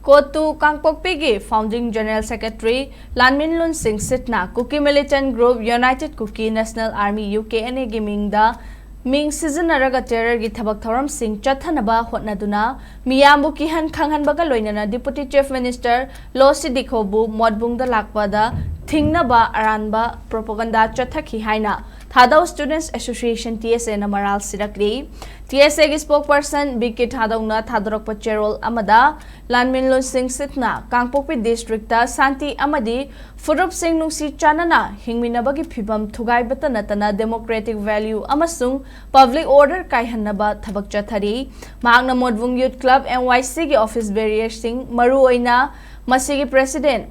Kotu Kangpokpigi Founding General Secretary Lanminlun Singsit na Kuki Militant Group United Kuki National Army UKNA gi Mingda Ming Sizinaraga Terror gi Thabak Thoram Sing Chathanaba Hotnaduna Miyambu Kihan Kanghanbaga Loinana Deputy Chief Minister Losi Dikhobu Modbungda Lakpada Thingnaba Aranba Propaganda Chathaki Haina Thadau Students Association TSA na Maral Sirakri TSA gi spokesperson BK Thadauna Thadorok Pacherol Amada Lanminlun Singsit na Kangpokpi District ta Santi Amadi Furup Sing Nungsi Chanana Hingminabagi Phibam Thugai Batanatana Democratic Value Amasung Public Order Kaihanaba Thabak Chathari Magna Modbung Youth Club NYC gi Office Barrier Sing Maru Oina Masigi President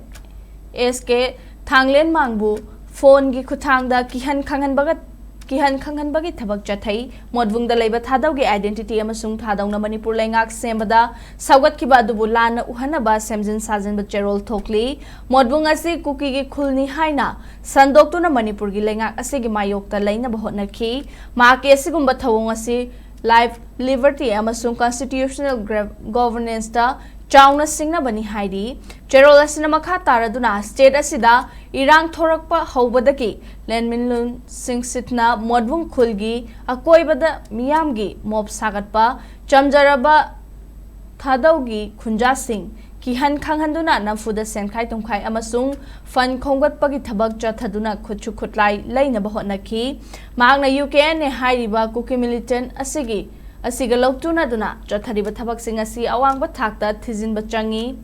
SK Thanglen Mangbu Phone gi Kuthangda Kihan Kanghanbagi Thabak Chathei Modbungda Laiba Thadaugi Identity Amasung Thadauna Manipur Lengak Sembada Saugat Kiba Adubu Lana Uhanaba Semjin Sajin Bacherol Thokli Modbung asi Kuki gi Khulni Haina Sandoktuna Manipur gi Lengak asigi Mayokta Laina Bahotnaki Maki asigumba Thawong asi Life Liberty Amasung Constitutional Governance ta Chauna Singna Bani Haidi, Cherol Asinamaka Taraduna, State Asida, Irang Thorakpa Hobadaki, Lanminlun Singsitna, Modbung Kulgi, Akoibada Miyamgi, Mob Sagatpa, Chamjaraba Thadaugi, Kunja Singh, Kihan Kanghanduna, Namfuda Senkai Tumkai Amasung, Fan Kongat Pagi Thabak Chathaduna, Kuchukutlai, Laina Bahotnaki, Magna UKN, Haidiba, Kuki Militant, Asigi. Asiga Loktuna Duna, Chathariba Thabak Singasi, Awangba Takta, Tizin Bachangi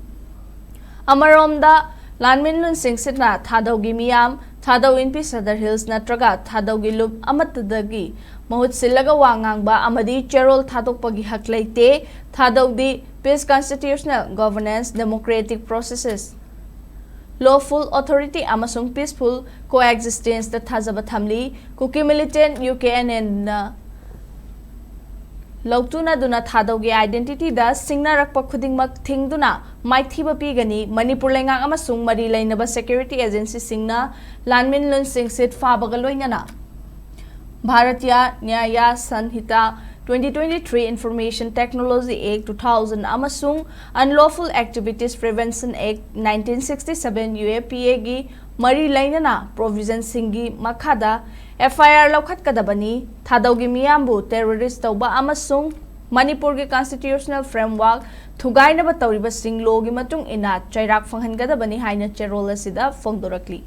Amaromda, Lanminlun Singsitna, Thadaugi Miyam, Thadau in Sadar Hills Natraga, Thadaugi Lup, Amatadagi, Mahut Silaga Wangangba, Amadi, Cherol Thadokpagi Haklaite, Thadaudi, Peace Constitutional Governance, Democratic Processes. Lawful Authority Amasung Peaceful Coexistence the Thazabathamli, Kuki Militant UKN and Loktuna Duna Thadaugi Identity da Singna Rakpa Khudingmak Thingduna Maithiba Pigani Manipur Lengang Amasung Mari Lainaba Security Agency Singna Lanminlun Singsit Fabagaloinana Bharatiya Nyaya Sanhita 2023 Information Technology Act 2000 Amasung Unlawful Activities Prevention Act 1967 UAPA gi Mari Lainana Provision Singi Makhada FIR Laukat Kadabani, Thadaugi Miyambu, Terrorist Tauba Amasung, Manipur gi Constitutional Framework, Thugainaba Tauriba Sing Logi Matung Ina, Chairak Fanghan Gadabani Haina Cherola Sida, Fongdorakli.